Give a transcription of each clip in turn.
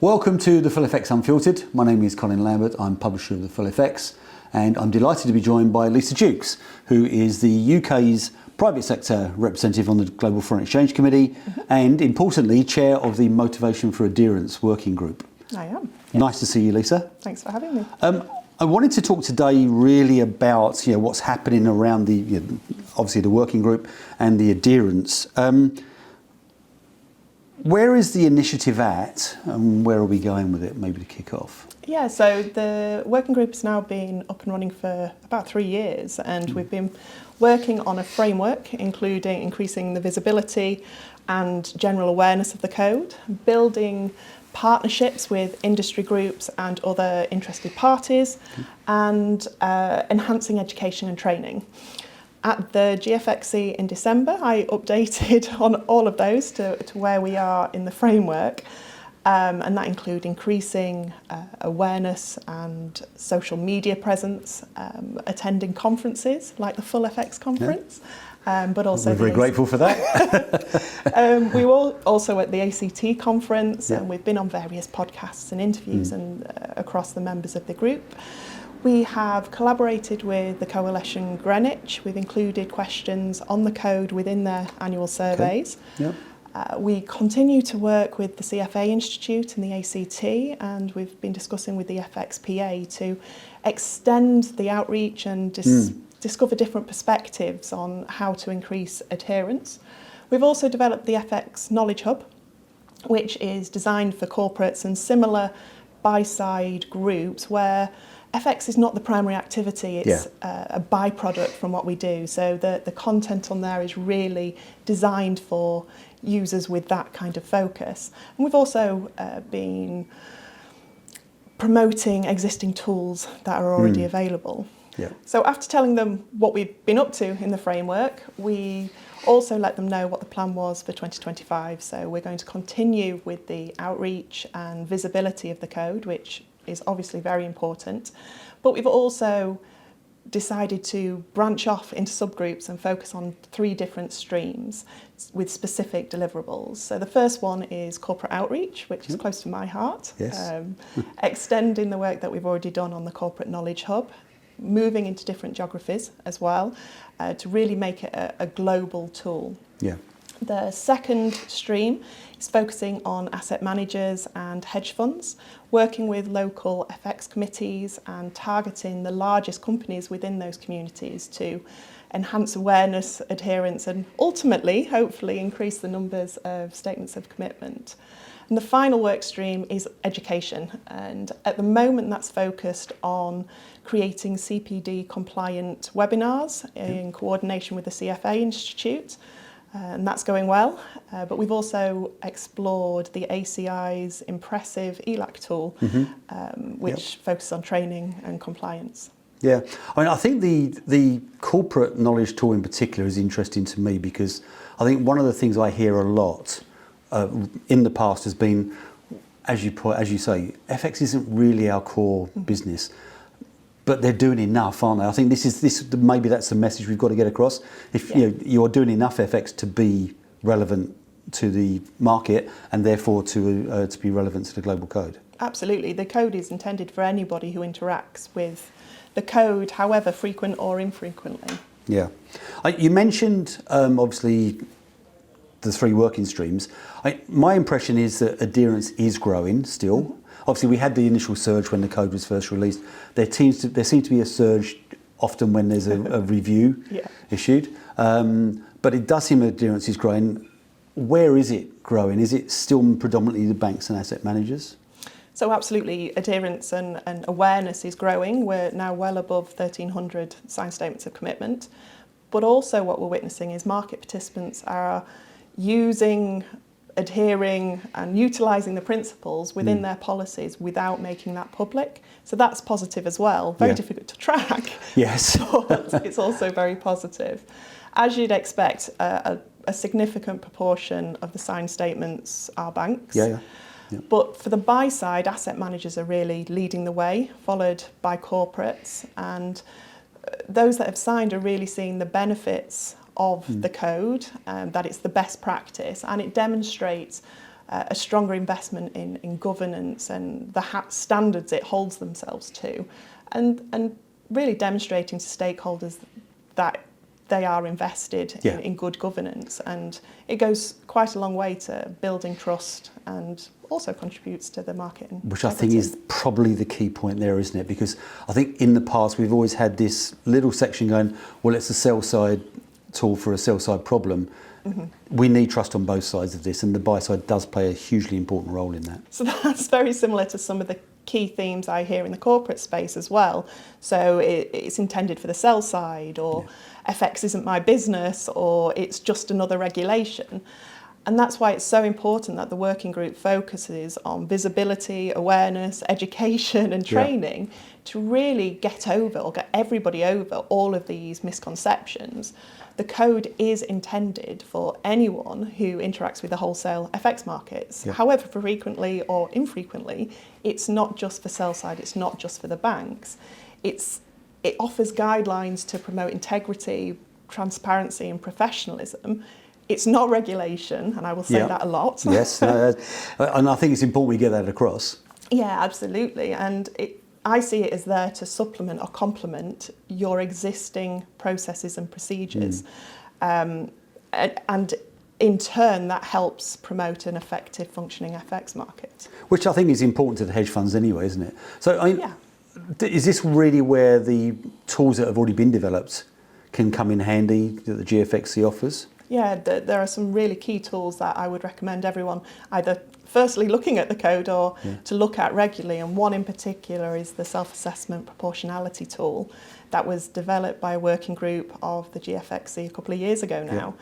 Welcome to the Full FX Unfiltered. My name is Colin Lambert. I'm publisher of the Full FX, and I'm delighted to be joined by Lisa Dukes, who is the UK's private sector representative on the Global Foreign Exchange Committee, and importantly, chair of the Motivation for Adherence Working Group. I am. Nice to see you, Lisa. Thanks for having me. I wanted to talk today really about what's happening around the obviously the working group and the adherence. Where is the initiative at, and where are we going with it, maybe to kick off? Yeah, so the working group has now been up and running for about 3 years, and we've been working on a framework including increasing the visibility and general awareness of the code, building partnerships with industry groups and other interested parties, and enhancing education and training. At the GFXC in December, I updated on all of those to where we are in the framework, and that include increasing awareness and social media presence, attending conferences like the Full FX conference, but also... We're very grateful for that. We were also at the ACT conference, and we've been on various podcasts and interviews and across the members of the group. We have collaborated with the Coalition Greenwich. We've included questions on the code within their annual surveys. Okay. We continue to work with the CFA Institute and the ACT, and we've been discussing with the FXPA to extend the outreach and discover different perspectives on how to increase adherence. We've also developed the FX Knowledge Hub, which is designed for corporates and similar buy-side groups where FX is not the primary activity, it's a byproduct from what we do. So the content on there is really designed for users with that kind of focus. And we've also been promoting existing tools that are already available. Yeah. So after telling them what we've been up to in the framework, we also let them know what the plan was for 2025. So we're going to continue with the outreach and visibility of the code, which is obviously very important, but we've also decided to branch off into subgroups and focus on 3 different streams with specific deliverables. So the first one is corporate outreach, which is close to my heart. Yes. Extending the work that we've already done on the Corporate Knowledge Hub, moving into different geographies as well, to really make it a global tool. Yeah. The second stream is focusing on asset managers and hedge funds, working with local FX committees and targeting the largest companies within those communities to enhance awareness, adherence, and ultimately, hopefully, increase the numbers of statements of commitment. And the final work stream is education, and at the moment that's focused on creating CPD compliant webinars in coordination with the CFA Institute. And that's going well, but we've also explored the ACI's impressive ELAC tool, which focuses on training and compliance. Yeah, I mean, I think the corporate knowledge tool in particular is interesting to me because I think one of the things I hear a lot in the past has been, as you say, FX isn't really our core business. But they're doing enough, aren't they? I think maybe that's the message we've got to get across. If you're doing enough FX to be relevant to the market and therefore to be relevant to the global code. Absolutely, the code is intended for anybody who interacts with the code, however frequent or infrequently. Yeah, you mentioned obviously the 3 working streams. My impression is that adherence is growing still. Obviously, we had the initial surge when the code was first released. There seems to be a surge often when there's a review issued. But it does seem adherence is growing. Where is it growing? Is it still predominantly the banks and asset managers? So absolutely, adherence and awareness is growing. We're now well above 1,300 signed statements of commitment. But also what we're witnessing is market participants are using, adhering and utilising the principles within their policies without making that public. So that's positive as well. Very difficult to track. Yes. But it's also very positive. As you'd expect, a significant proportion of the signed statements are banks. Yeah. But for the buy side, asset managers are really leading the way, followed by corporates. And those that have signed are really seeing the benefits of the code, that it's the best practice, and it demonstrates a stronger investment in governance and the standards it holds themselves to, and really demonstrating to stakeholders that they are invested in good governance, and it goes quite a long way to building trust and also contributes to the market. Which I think is probably the key point there, isn't it? Because I think in the past we've always had this little section going, well, it's a sell-side tool for a sell-side problem. Mm-hmm. We need trust on both sides of this, and the buy side does play a hugely important role in that. So that's very similar to some of the key themes I hear in the corporate space as well. So it's intended for the sell side, or FX isn't my business, or it's just another regulation. And that's why it's so important that the working group focuses on visibility, awareness, education and training to really get everybody over all of these misconceptions. The code is intended for anyone who interacts with the wholesale FX markets. However frequently or infrequently, it's not just for sell side, it's not just for the banks. It offers guidelines to promote integrity, transparency and professionalism. It's not regulation, and I will say that a lot. Yes, and I think it's important we get that across. Yeah, absolutely. And I see it as there to supplement or complement your existing processes and procedures. And in turn, that helps promote an effective functioning FX market. Which I think is important to the hedge funds anyway, isn't it? So is this really where the tools that have already been developed can come in handy that the GFXC offers? Yeah, there are some really key tools that I would recommend everyone either firstly looking at the code or to look at regularly, and one in particular is the self-assessment proportionality tool that was developed by a working group of the GFXC a couple of years ago now.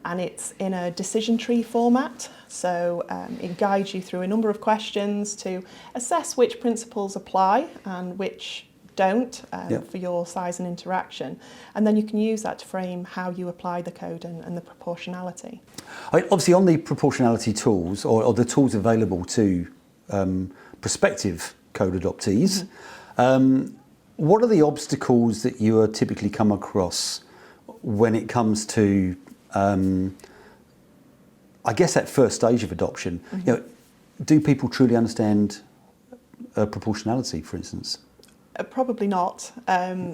And it's in a decision tree format, so it guides you through a number of questions to assess which principles apply and which don't for your size and interaction, and then you can use that to frame how you apply the code and the proportionality. Obviously on the proportionality tools or the tools available to prospective code adoptees, what are the obstacles that you are typically come across when it comes to I guess that first stage of adoption? You know, do people truly understand proportionality, for instance? Probably not.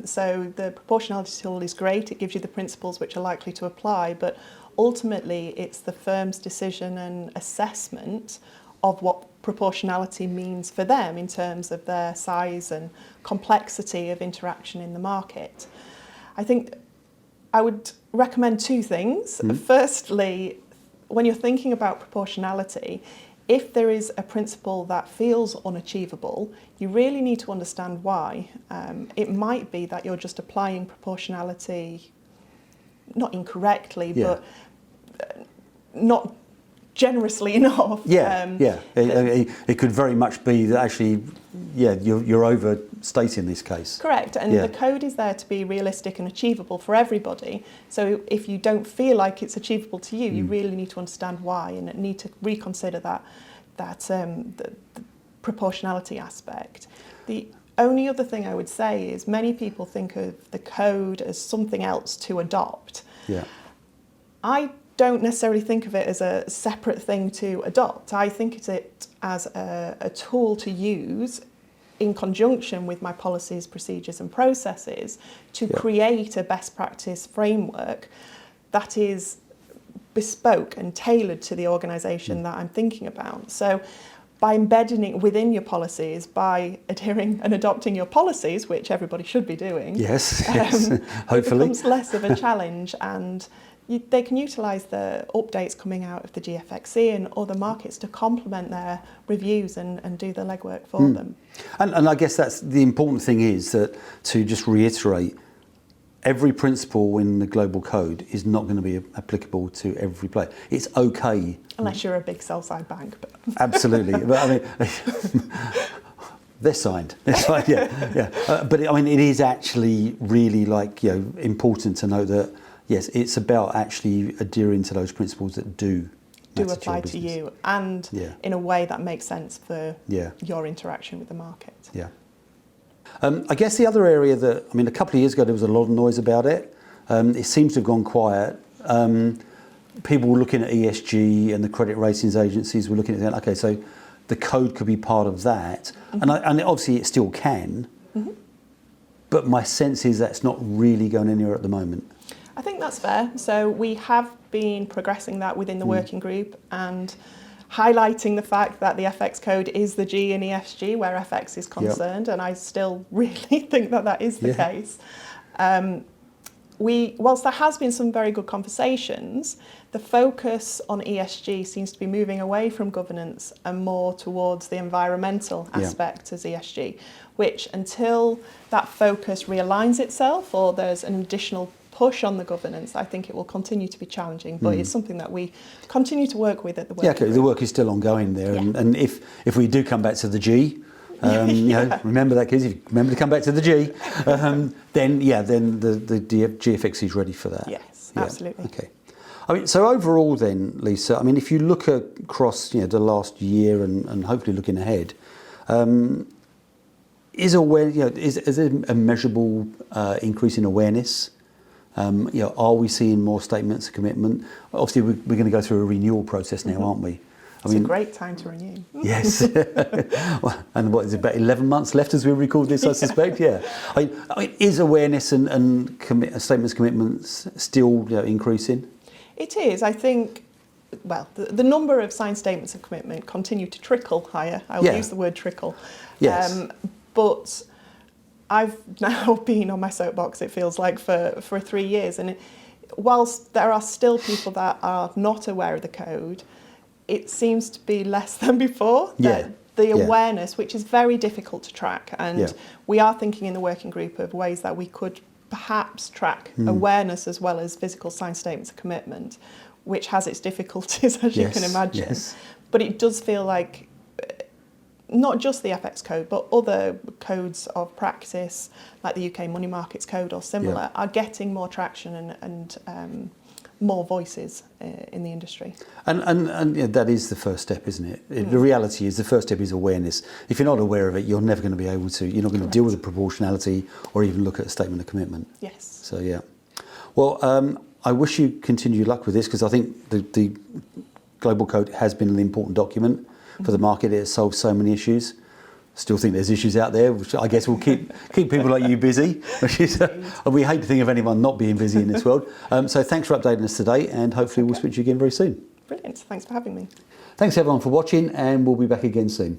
So the proportionality tool is great. It gives you the principles which are likely to apply, but ultimately it's the firm's decision and assessment of what proportionality means for them in terms of their size and complexity of interaction in the market. I think I would recommend two things. Firstly, when you're thinking about proportionality, if there is a principle that feels unachievable, you really need to understand why. It might be that you're just applying proportionality not incorrectly, but not generously enough. It could very much be that actually, you're overstating this case. Correct, and the code is there to be realistic and achievable for everybody. So if you don't feel like it's achievable to you, you really need to understand why and need to reconsider the proportionality aspect. The only other thing I would say is many people think of the code as something else to adopt. I don't necessarily think of it as a separate thing to adopt. I think of it as a tool to use in conjunction with my policies, procedures and processes to create a best practice framework that is bespoke and tailored to the organisation that I'm thinking about. So by embedding it within your policies, by adhering and adopting your policies, which everybody should be doing, hopefully, it becomes less of a challenge, and they can utilise the updates coming out of the GFXC and other markets to complement their reviews and do the legwork for them. And I guess that's the important thing, is that, to just reiterate, every principle in the global code is not going to be applicable to every player. It's okay. Unless you're a big sell-side bank. But Absolutely. But I mean, they're signed. But I mean, it is actually really important to know that, yes, it's about actually adhering to those principles that do apply to you, and in a way that makes sense for your interaction with the market. I guess the other area that, a couple of years ago there was a lot of noise about it. It seems to have gone quiet. people were looking at ESG and the credit ratings agencies were looking at that. Okay, so the code could be part of that, and obviously it still can. But my sense is that's not really going anywhere at the moment. I think that's fair. So we have been progressing that within the working group and highlighting the fact that the FX code is the G in ESG where FX is concerned, and I still really think that that is the case. Whilst there has been some very good conversations, the focus on ESG seems to be moving away from governance and more towards the environmental aspect as ESG, which until that focus realigns itself or there's an additional push on the governance, I think it will continue to be challenging, but it's something that we continue to work with at the working group. The work is still ongoing there, and if we do come back to the G, you know, remember that, kids. If you remember to come back to the G, then the GFXC is ready for that. Yes, absolutely. Okay. I mean, so overall, then, Lisa. I mean, if you look across, you know, the last year and hopefully looking ahead, is there a measurable increase in awareness? You know, are we seeing more statements of commitment? Obviously, we're going to go through a renewal process now, aren't we? It's a great time to renew. Yes. Well, and what is it, about 11 months left as we record this, I suspect? Yeah. I mean, is awareness and statements of commitments still, you know, increasing? It is. I think, well, the number of signed statements of commitment continue to trickle higher. I'll use the word trickle. Yes. But I've now been on my soapbox, it feels like, for 3 years. And whilst there are still people that are not aware of the code, it seems to be less than before. The awareness, which is very difficult to track. And we are thinking in the working group of ways that we could perhaps track awareness as well as physical signed statements of commitment, which has its difficulties, as you can imagine. Yes. But it does feel like not just the FX code, but other codes of practice, like the UK Money Markets Code or similar, are getting more traction and more voices in the industry. And yeah, that is the first step, isn't it? The reality is the first step is awareness. If you're not aware of it, you're never going to be able to, you're not going to deal with the proportionality or even look at a statement of commitment. Yes. So, yeah. Well, I wish you continued luck with this, because I think the Global Code has been an important document for the market. It has solved so many issues. Still think there's issues out there, which I guess will keep people like you busy. Which is, we hate to think of anyone not being busy in this world. So thanks for updating us today, and hopefully we'll speak to you again very soon. Brilliant. Thanks for having me. Thanks everyone for watching, and we'll be back again soon.